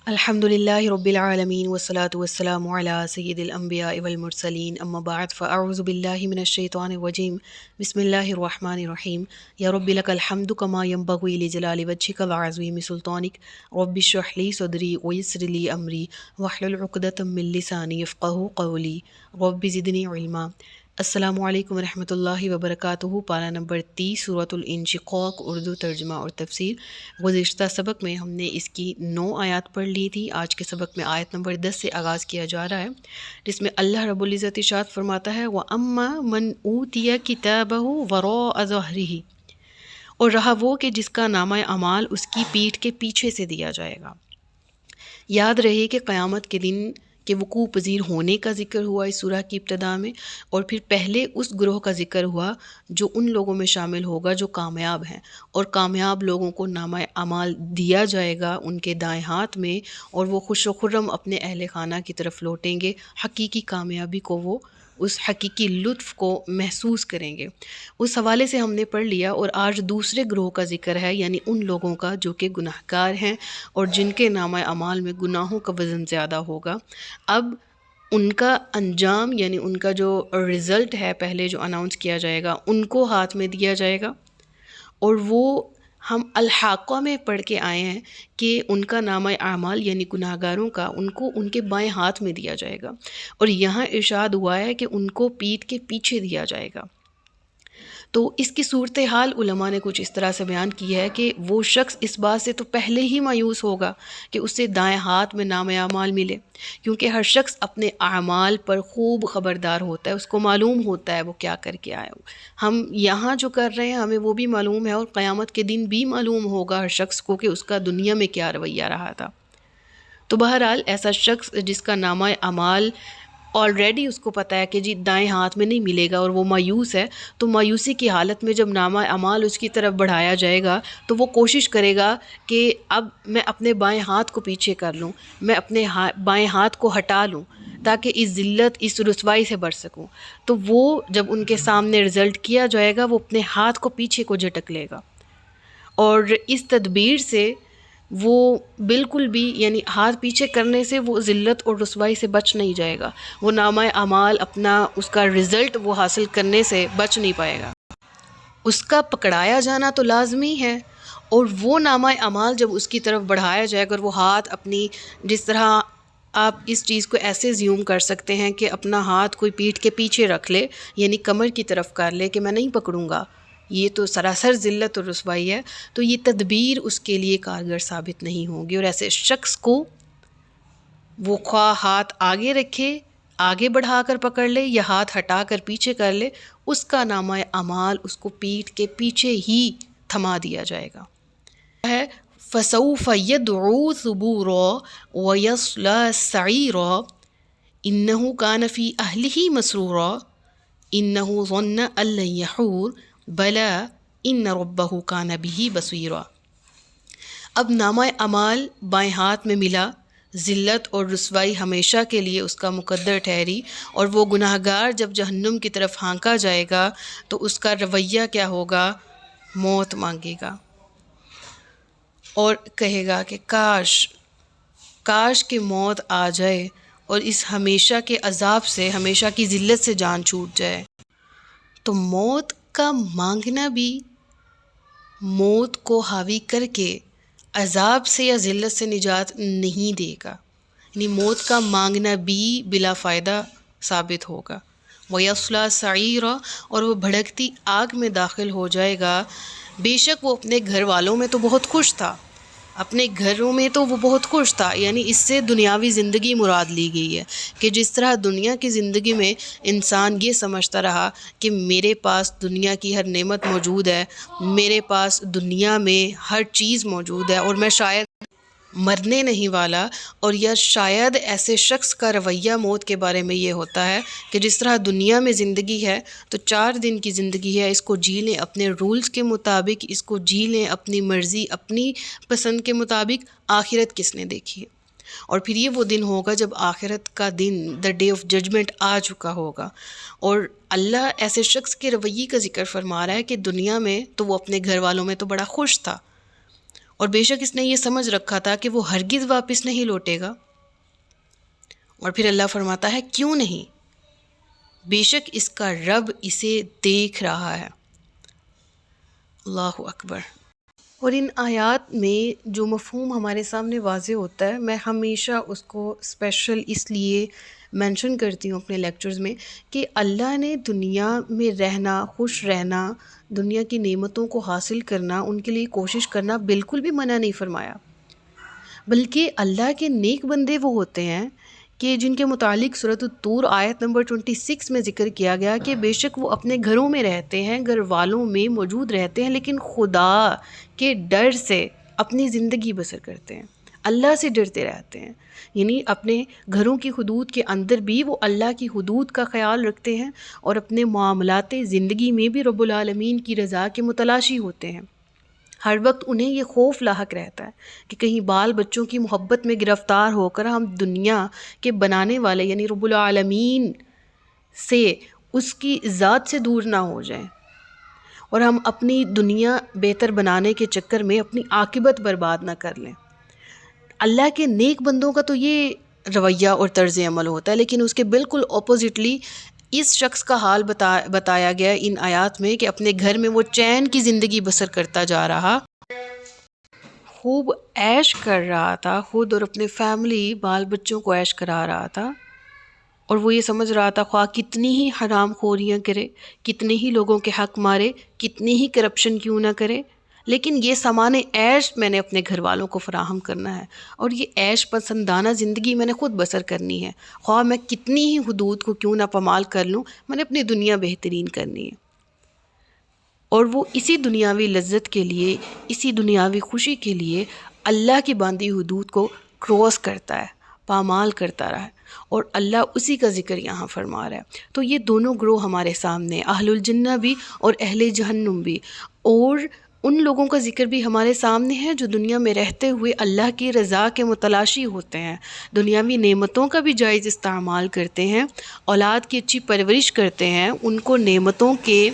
الحمدللہ رب العالمین والصلاة والسلام علی سید الانبیاء والمرسلین اما بعد فاعوذ باللہ من الشیطان الرجیم بسم اللہ الرحمن الرحیم یا رب لک الحمد کما ینبغی لجلال وجہک وعظیم سلطانک رب اشرح لی صدری ویسر لی امری واحلل عقدۃ من لسانی یفقہوا قولی رب زدنی علما۔ السلام علیکم ورحمۃ اللہ وبرکاتہ۔ پارہ نمبر 30 سورۃ الانشقاق، اردو ترجمہ اور تفسیر۔ گزشتہ سبق میں ہم نے اس کی 9 آیات پڑھ لی تھی۔ آج کے سبق میں آیت نمبر 10 سے آغاز کیا جا رہا ہے، جس میں اللہ رب العزت ارشاد فرماتا ہے وَأَمَّا مَنْ أُوتِيَ كِتَابَهُ وَرَاءَ ظَهْرِهِ، اور رہا وہ کہ جس کا نامہ اعمال اس کی پیٹھ کے پیچھے سے دیا جائے گا۔ یاد رہے کہ قیامت کے دن کے وقوع پذیر ہونے کا ذکر ہوا اس سورہ کی ابتدا میں، اور پھر پہلے اس گروہ کا ذکر ہوا جو ان لوگوں میں شامل ہوگا جو کامیاب ہیں، اور کامیاب لوگوں کو نامہ اعمال دیا جائے گا ان کے دائیں ہاتھ میں، اور وہ خوش و خرم اپنے اہل خانہ کی طرف لوٹیں گے۔ حقیقی کامیابی کو وہ اس حقیقی لطف کو محسوس کریں گے۔ اس حوالے سے ہم نے پڑھ لیا، اور آج دوسرے گروہ کا ذکر ہے، یعنی ان لوگوں کا جو کہ گناہ گار ہیں اور جن کے نامہ اعمال میں گناہوں کا وزن زیادہ ہوگا۔ اب ان کا انجام، یعنی ان کا جو رزلٹ ہے پہلے جو اناؤنس کیا جائے گا، ان کو ہاتھ میں دیا جائے گا، اور وہ ہم الحاقہ میں پڑھ کے آئے ہیں کہ ان کا نامہ اعمال یعنی گناہ گاروں کا ان کو ان کے بائیں ہاتھ میں دیا جائے گا، اور یہاں ارشاد ہوا ہے کہ ان کو پیٹھ کے پیچھے دیا جائے گا۔ تو اس کی صورتحال علماء نے کچھ اس طرح سے بیان کی ہے کہ وہ شخص اس بات سے تو پہلے ہی مایوس ہوگا کہ اسے دائیں ہاتھ میں نام اعمال ملے، کیونکہ ہر شخص اپنے اعمال پر خوب خبردار ہوتا ہے، اس کو معلوم ہوتا ہے وہ کیا کر کے آیا ہو۔ ہم یہاں جو کر رہے ہیں ہمیں وہ بھی معلوم ہے، اور قیامت کے دن بھی معلوم ہوگا ہر شخص کو کہ اس کا دنیا میں کیا رویہ رہا تھا۔ تو بہرحال ایسا شخص جس کا نامہ اعمال آلریڈی اس کو پتہ ہے کہ جی دائیں ہاتھ میں نہیں ملے گا، اور وہ مایوس ہے، تو مایوسی کی حالت میں جب نامہ اعمال اس کی طرف بڑھایا جائے گا تو وہ کوشش کرے گا کہ اب میں اپنے بائیں ہاتھ کو پیچھے کر لوں، میں اپنے بائیں ہاتھ کو ہٹا لوں تاکہ اس ذلت اس رسوائی سے بچ سکوں۔ تو وہ جب ان کے سامنے رزلٹ کیا جائے گا وہ اپنے ہاتھ کو پیچھے کو جھٹک لے گا، اور اس تدبیر سے وہ بالکل بھی یعنی ہاتھ پیچھے کرنے سے وہ ذلت اور رسوائی سے بچ نہیں جائے گا، وہ نامہ اعمال اپنا اس کا رزلٹ وہ حاصل کرنے سے بچ نہیں پائے گا، اس کا پکڑایا جانا تو لازمی ہے۔ اور وہ نامہ اعمال جب اس کی طرف بڑھایا جائے گا، اور وہ ہاتھ اپنی جس طرح آپ اس چیز کو ایسے زیوم کر سکتے ہیں کہ اپنا ہاتھ کوئی پیٹھ کے پیچھے رکھ لے، یعنی کمر کی طرف کر لے کہ میں نہیں پکڑوں گا، یہ تو سراسر ذلت اور رسوائی ہے، تو یہ تدبیر اس کے لیے کارگر ثابت نہیں ہوگی، اور ایسے شخص کو وہ خواہ ہاتھ آگے رکھے آگے بڑھا کر پکڑ لے یا ہاتھ ہٹا کر پیچھے کر لے، اس کا نامہ اعمال اس کو پیٹھ کے پیچھے ہی تھما دیا جائے گا۔ ہے فَسَوْفَ يَدْعُو ثُبُورًا وَيَصْلَىٰ سَعِيرًا إِنَّهُ كَانَ فِي أَهْلِهِ مَسْرُورًا إِنَّهُ ظَنَّ أَن لَّن يَحُورَ بَلَىٰ إِنَّ رَبَّهُ كَانَ بِهِ بَصِيرًا۔ اب نامہ اعمال بائیں ہاتھ میں ملا، ذلت اور رسوائی ہمیشہ کے لیے اس کا مقدر ٹھہری، اور وہ گناہ گار جب جہنم کی طرف ہانکا جائے گا تو اس کا رویہ کیا ہوگا؟ موت مانگے گا، اور کہے گا کہ کاش کہ موت آ جائے اور اس ہمیشہ کے عذاب سے، ہمیشہ کی ذلت سے جان چھوٹ جائے۔ تو موت کا مانگنا بھی موت کو حاوی کر کے عذاب سے یا ذلت سے نجات نہیں دے گا، یعنی موت کا مانگنا بھی بلا فائدہ ثابت ہوگا۔ وَيَصْلَىٰ سَعِيرًا، اور وہ بھڑکتی آگ میں داخل ہو جائے گا۔ بے شک وہ اپنے گھر والوں میں تو بہت خوش تھا، اپنے گھروں میں تو وہ بہت خوش تھا، یعنی اس سے دنیاوی زندگی مراد لی گئی ہے کہ جس طرح دنیا کی زندگی میں انسان یہ سمجھتا رہا کہ میرے پاس دنیا کی ہر نعمت موجود ہے، میرے پاس دنیا میں ہر چیز موجود ہے، اور میں شاید مرنے نہیں والا، اور یا شاید ایسے شخص کا رویہ موت کے بارے میں یہ ہوتا ہے کہ جس طرح دنیا میں زندگی ہے تو 4 دن کی زندگی ہے، اس کو جی لیں اپنے رولز کے مطابق، اس کو جی لیں اپنی مرضی اپنی پسند کے مطابق، آخرت کس نے دیکھی ہے؟ اور پھر یہ وہ دن ہوگا جب آخرت کا دن دا ڈے آف ججمنٹ آ چکا ہوگا، اور اللہ ایسے شخص کے رویے کا ذکر فرما رہا ہے کہ دنیا میں تو وہ اپنے گھر والوں میں تو بڑا خوش تھا، اور بے شک اس نے یہ سمجھ رکھا تھا کہ وہ ہرگز واپس نہیں لوٹے گا۔ اور پھر اللہ فرماتا ہے کیوں نہیں، بے شک اس کا رب اسے دیکھ رہا ہے۔ اللہ اکبر۔ اور ان آیات میں جو مفہوم ہمارے سامنے واضح ہوتا ہے، میں ہمیشہ اس کو اسپیشل اس لیے مینشن کرتی ہوں اپنے لیکچرز میں کہ اللہ نے دنیا میں رہنا، خوش رہنا، دنیا کی نعمتوں کو حاصل کرنا، ان کے لیے کوشش کرنا بالکل بھی منع نہیں فرمایا، بلکہ اللہ کے نیک بندے وہ ہوتے ہیں کہ جن کے متعلق سورۃ الطور آیت نمبر 26 میں ذکر کیا گیا کہ بے شک وہ اپنے گھروں میں رہتے ہیں، گھر والوں میں موجود رہتے ہیں، لیکن خدا کے ڈر سے اپنی زندگی بسر کرتے ہیں، اللہ سے ڈرتے رہتے ہیں، یعنی اپنے گھروں کی حدود کے اندر بھی وہ اللہ کی حدود کا خیال رکھتے ہیں، اور اپنے معاملات زندگی میں بھی رب العالمین کی رضا کے متلاشی ہوتے ہیں۔ ہر وقت انہیں یہ خوف لاحق رہتا ہے کہ کہیں بال بچوں کی محبت میں گرفتار ہو کر ہم دنیا کے بنانے والے یعنی رب العالمین سے، اس کی ذات سے دور نہ ہو جائیں، اور ہم اپنی دنیا بہتر بنانے کے چکر میں اپنی عاقبت برباد نہ کر لیں۔ اللہ کے نیک بندوں کا تو یہ رویہ اور طرز عمل ہوتا ہے، لیکن اس کے بالکل اپوزٹلی اس شخص کا حال بتایا گیا ان آیات میں کہ اپنے گھر میں وہ چین کی زندگی بسر کرتا جا رہا، خوب عیش کر رہا تھا، خود اور اپنے فیملی بال بچوں کو عیش کرا رہا تھا، اور وہ یہ سمجھ رہا تھا خواہ کتنی ہی حرام خوریاں کرے، کتنے ہی لوگوں کے حق مارے، کتنی ہی کرپشن کیوں نہ کرے، لیکن یہ سامان عیش میں نے اپنے گھر والوں کو فراہم کرنا ہے، اور یہ عیش پسندانہ زندگی میں نے خود بسر کرنی ہے، خواہ میں کتنی ہی حدود کو کیوں نہ پامال کر لوں، میں نے اپنی دنیا بہترین کرنی ہے۔ اور وہ اسی دنیاوی لذت کے لیے، اسی دنیاوی خوشی کے لیے اللہ کی باندھی حدود کو کراس کرتا ہے، پامال کرتا رہا ہے، اور اللہ اسی کا ذکر یہاں فرما رہا ہے۔ تو یہ دونوں گروہ ہمارے سامنے، اہل الجنہ بھی اور اہل جہنم بھی، اور ان لوگوں کا ذکر بھی ہمارے سامنے ہے جو دنیا میں رہتے ہوئے اللہ کی رضا کے متلاشی ہوتے ہیں، دنیاوی نعمتوں کا بھی جائز استعمال کرتے ہیں، اولاد کی اچھی پرورش کرتے ہیں، ان کو نعمتوں کے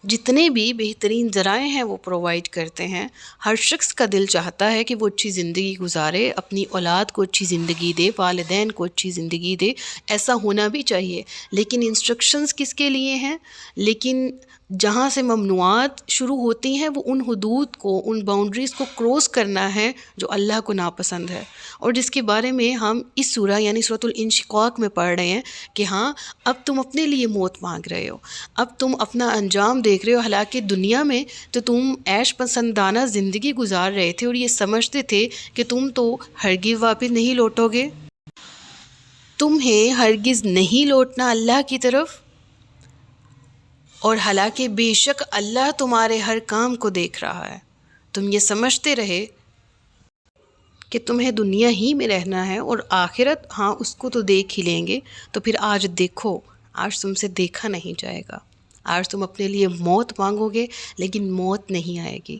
جتنے بھی بہترین ذرائع ہیں وہ پرووائڈ کرتے ہیں۔ ہر شخص کا دل چاہتا ہے کہ وہ اچھی زندگی گزارے، اپنی اولاد کو اچھی زندگی دے، والدین کو اچھی زندگی دے، ایسا ہونا بھی چاہیے، لیکن انسٹرکشنز کس کے لیے ہیں؟ لیکن جہاں سے ممنوعات شروع ہوتی ہیں وہ ان حدود کو، ان باؤنڈریز کو کراس کرنا ہے جو اللہ کو ناپسند ہے، اور جس کے بارے میں ہم اس سورہ یعنی سورۃ الانشقاق میں پڑھ رہے ہیں کہ ہاں اب تم اپنے لیے موت مانگ رہے ہو، اب تم اپنا انجام دیکھ رہے ہو، حالانکہ دنیا میں تو تم عیش پسندانہ زندگی گزار رہے تھے اور یہ سمجھتے تھے کہ تم تو ہرگز واپس نہیں لوٹو گے، تمہیں ہرگز نہیں لوٹنا اللہ کی طرف، اور حالانکہ بے شک اللہ تمہارے ہر کام کو دیکھ رہا ہے۔ تم یہ سمجھتے رہے کہ تمہیں دنیا ہی میں رہنا ہے اور آخرت ہاں اس کو تو دیکھ ہی لیں گے، تو پھر آج دیکھو، آج تم سے دیکھا نہیں جائے گا، آج تم اپنے لیے موت مانگو گے لیکن موت نہیں آئے گی،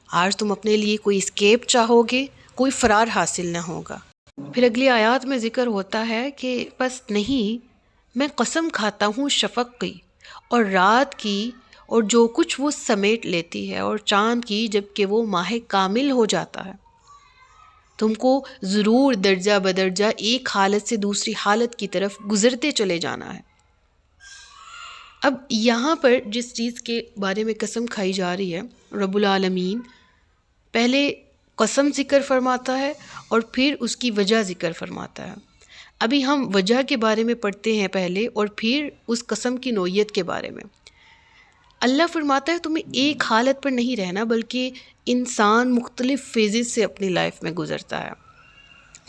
آج تم اپنے لیے کوئی اسکیپ چاہو گے، کوئی فرار حاصل نہ ہوگا۔ پھر اگلی آیات میں ذکر ہوتا ہے کہ بس نہیں، میں قسم کھاتا ہوں شفق کی اور رات کی اور جو کچھ وہ سمیٹ لیتی ہے، اور چاند کی جب کہ وہ ماہ کامل ہو جاتا ہے، تم کو ضرور درجہ بدرجہ ایک حالت سے دوسری حالت کی طرف گزرتے چلے جانا ہے۔ اب یہاں پر جس چیز کے بارے میں قسم کھائی جا رہی ہے، رب العالمین پہلے قسم ذکر فرماتا ہے اور پھر اس کی وجہ ذکر فرماتا ہے۔ ابھی ہم وجہ کے بارے میں پڑھتے ہیں پہلے، اور پھر اس قسم کی نوعیت کے بارے میں۔ اللہ فرماتا ہے تمہیں ایک حالت پر نہیں رہنا، بلکہ انسان مختلف فیزز سے اپنی لائف میں گزرتا ہے۔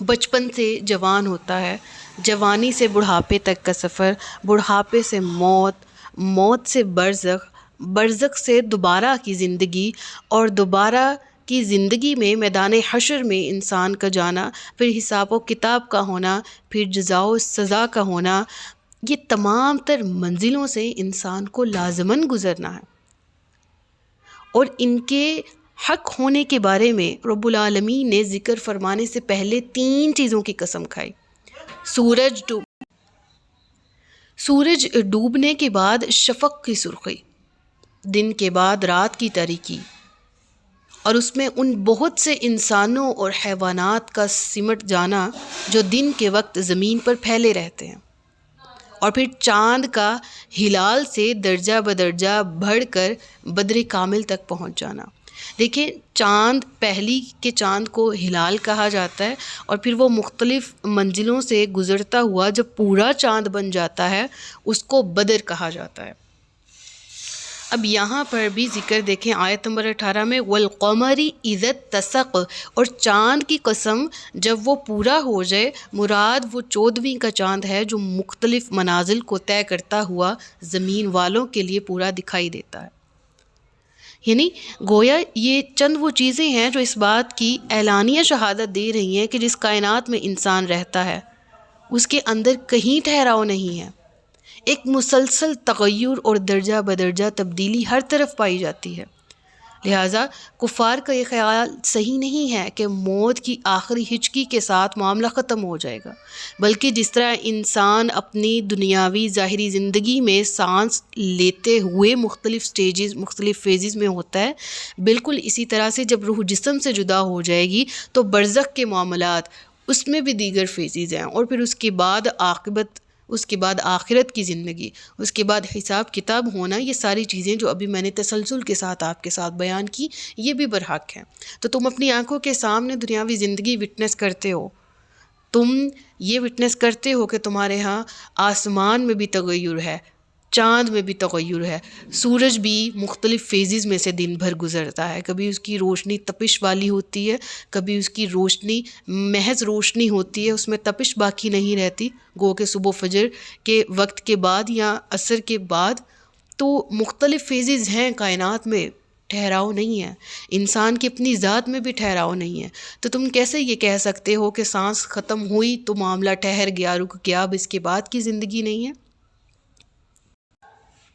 بچپن سے جوان ہوتا ہے، جوانی سے بڑھاپے تک کا سفر، بڑھاپے سے موت، موت سے برزخ، برزخ سے دوبارہ کی زندگی، اور دوبارہ کی زندگی میں میدان حشر میں انسان کا جانا، پھر حساب و کتاب کا ہونا، پھر جزا و سزا کا ہونا، یہ تمام تر منزلوں سے انسان کو لازماً گزرنا ہے، اور ان کے حق ہونے کے بارے میں رب العالمین نے ذکر فرمانے سے پہلے 3 چیزوں کی قسم کھائی۔ سورج ڈوبنے کے بعد شفق کی سرخی، دن کے بعد رات کی تاریکی، اور اس میں ان بہت سے انسانوں اور حیوانات کا سمٹ جانا جو دن کے وقت زمین پر پھیلے رہتے ہیں، اور پھر چاند کا ہلال سے درجہ بدرجہ بڑھ کر بدر کامل تک پہنچ جانا۔ دیکھیں، چاند پہلی کے چاند کو ہلال کہا جاتا ہے، اور پھر وہ مختلف منزلوں سے گزرتا ہوا جب پورا چاند بن جاتا ہے اس کو بدر کہا جاتا ہے۔ اب یہاں پر بھی ذکر دیکھیں آیت نمبر 18 میں، وَالْقَمَرِ إِذَا اتَّسَقَ، اور چاند کی قسم جب وہ پورا ہو جائے، مراد وہ 14ویں کا چاند ہے جو مختلف منازل کو طے کرتا ہوا زمین والوں کے لیے پورا دکھائی دیتا ہے۔ یعنی گویا یہ چند وہ چیزیں ہیں جو اس بات کی اعلانیہ شہادت دے رہی ہیں کہ جس کائنات میں انسان رہتا ہے اس کے اندر کہیں ٹھہراؤ نہیں ہے، ایک مسلسل تغیر اور درجہ بدرجہ تبدیلی ہر طرف پائی جاتی ہے۔ لہٰذا کفار کا یہ خیال صحیح نہیں ہے کہ موت کی آخری ہچکی کے ساتھ معاملہ ختم ہو جائے گا، بلکہ جس طرح انسان اپنی دنیاوی ظاہری زندگی میں سانس لیتے ہوئے مختلف سٹیجز، مختلف فیزز میں ہوتا ہے، بالکل اسی طرح سے جب روح جسم سے جدا ہو جائے گی تو برزخ کے معاملات، اس میں بھی دیگر فیزز ہیں، اور پھر اس کے بعد عاقبت، اس کے بعد آخرت کی زندگی، اس کے بعد حساب کتاب ہونا، یہ ساری چیزیں جو ابھی میں نے تسلسل کے ساتھ آپ کے ساتھ بیان کی یہ بھی برحق ہیں۔ تو تم اپنی آنکھوں کے سامنے دنیاوی زندگی وٹنس کرتے ہو، تم یہ وٹنس کرتے ہو کہ تمہارے ہاں آسمان میں بھی تغیر ہے، چاند میں بھی تغیر ہے، سورج بھی مختلف فیزز میں سے دن بھر گزرتا ہے، کبھی اس کی روشنی تپش والی ہوتی ہے، کبھی اس کی روشنی محض روشنی ہوتی ہے، اس میں تپش باقی نہیں رہتی، گو کہ صبح فجر کے وقت کے بعد یا عصر کے بعد۔ تو مختلف فیزز ہیں کائنات میں، ٹھہراؤ نہیں ہے، انسان کی اپنی ذات میں بھی ٹھہراؤ نہیں ہے۔ تو تم کیسے یہ کہہ سکتے ہو کہ سانس ختم ہوئی تو معاملہ ٹھہر گیا، رک گیا، اب اس کے بعد کی زندگی نہیں ہے؟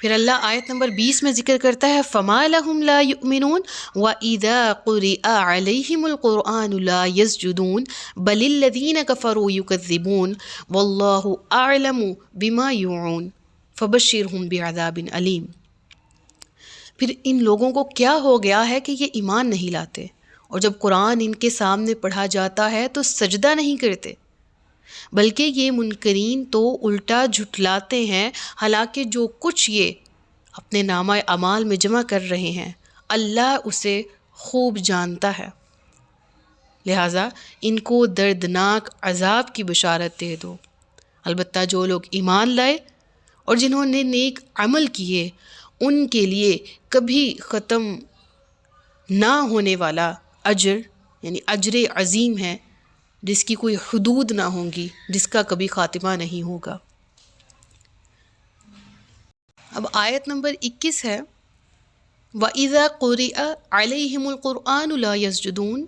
پھر اللہ آیت نمبر 20 میں ذکر کرتا ہے، فَمَا لَهُمْ لَا يُؤْمِنُونَ وَإِذَا قُرِئَ عَلَيْهِمُ الْقُرْآنُ لَا يَسْجُدُونَ بَلِ الَّذِينَ كَفَرُوا يُكَذِّبُونَ وَاللَّهُ أَعْلَمُ بِمَا يُوعُونَ فَبَشِّرْهُم بِعَذَابٍ أَلِيمٍ۔ پھر ان لوگوں کو کیا ہو گیا ہے کہ یہ ایمان نہیں لاتے، اور جب قرآن ان کے سامنے پڑھا جاتا ہے تو سجدہ نہیں کرتے، بلکہ یہ منکرین تو الٹا جھٹلاتے ہیں، حالانکہ جو کچھ یہ اپنے نامہ اعمال میں جمع کر رہے ہیں اللہ اسے خوب جانتا ہے۔ لہٰذا ان کو دردناک عذاب کی بشارت دے دو۔ البتہ جو لوگ ایمان لائے اور جنہوں نے نیک عمل کیے ان کے لیے کبھی ختم نہ ہونے والا اجر، یعنی اجر عظیم ہے جس کی کوئی حدود نہ ہوں گی، جس کا کبھی خاتمہ نہیں ہوگا۔ اب آیت نمبر 21 ہے، وَإِذَا قُرِئَ عَلَيْهِمُ الْقُرْآنُ لَا يَسْجُدُونَ۔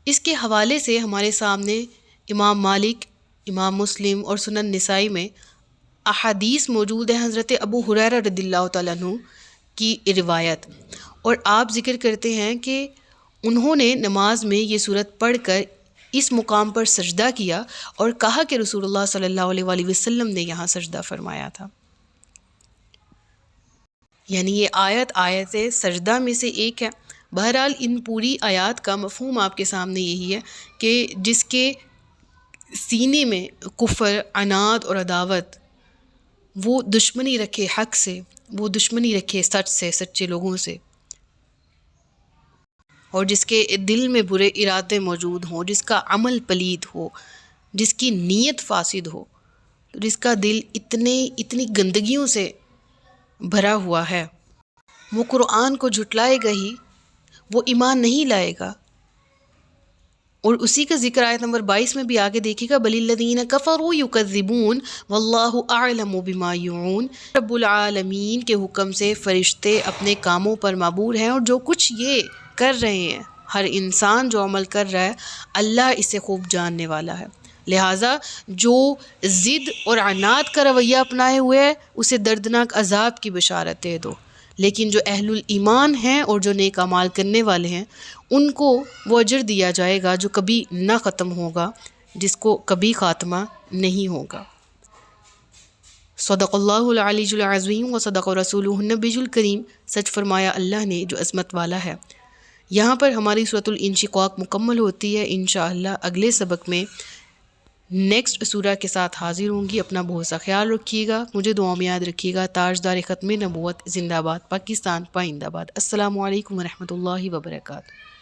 اس کے حوالے سے ہمارے سامنے امام مالک، امام مسلم اور سنن نسائی میں احادیث موجود ہیں، حضرت ابو ہریرہ رضی اللہ تعالیٰ عنہ کی روایت، اور آپ ذکر کرتے ہیں کہ انہوں نے نماز میں یہ صورت پڑھ کر اس مقام پر سجدہ کیا اور کہا کہ رسول اللہ صلی اللہ علیہ وآلہ وسلم نے یہاں سجدہ فرمایا تھا۔ یعنی یہ آیت سجدہ میں سے ایک ہے۔ بہرحال ان پوری آیات کا مفہوم آپ کے سامنے یہی ہے کہ جس کے سینے میں کفر، عناد اور عداوت، وہ دشمنی رکھے حق سے، وہ دشمنی رکھے سچ سے، سچے لوگوں سے، اور جس کے دل میں برے ارادے موجود ہوں، جس کا عمل پلید ہو، جس کی نیت فاسد ہو، جس کا دل اتنی گندگیوں سے بھرا ہوا ہے، وہ قرآن کو جھٹلائے گا ہی، وہ ایمان نہیں لائے گا۔ اور اسی کا ذکر آیت نمبر 22 میں بھی آگے دیکھے گا، بَلِ الَّذِينَ كَفَرُوا يُكَذِّبُونَ وَاللَّهُ أَعْلَمُ بِمَا يُوعُونَ۔ رب العالمین کے حکم سے فرشتے اپنے کاموں پر معمور ہیں، اور جو کچھ یہ کر رہے ہیں، ہر انسان جو عمل کر رہا ہے اللہ اسے خوب جاننے والا ہے۔ لہٰذا جو ضد اور عناد کا رویہ اپنائے ہوئے ہے اسے دردناک عذاب کی بشارت دے دو، لیکن جو اہل الایمان ہیں اور جو نیک اعمال کرنے والے ہیں ان کو وہ اجر دیا جائے گا جو کبھی نہ ختم ہوگا، جس کو کبھی خاتمہ نہیں ہوگا۔ صدق اللہ العلی العظیم و صدق رسولہ النبی الکریم۔ سچ فرمایا اللہ نے جو عظمت والا ہے۔ یہاں پر ہماری سورۃ الانشقاق مکمل ہوتی ہے۔ انشاءاللہ اگلے سبق میں نیکسٹ سورہ کے ساتھ حاضر ہوں گی۔ اپنا بہت سا خیال رکھیے گا، مجھے دعا میں یاد رکھیے گا۔ تاجدار ختم نبوت زندہ باد، پاکستان پائندہ باد۔ السلام علیکم ورحمۃ اللہ وبرکاتہ۔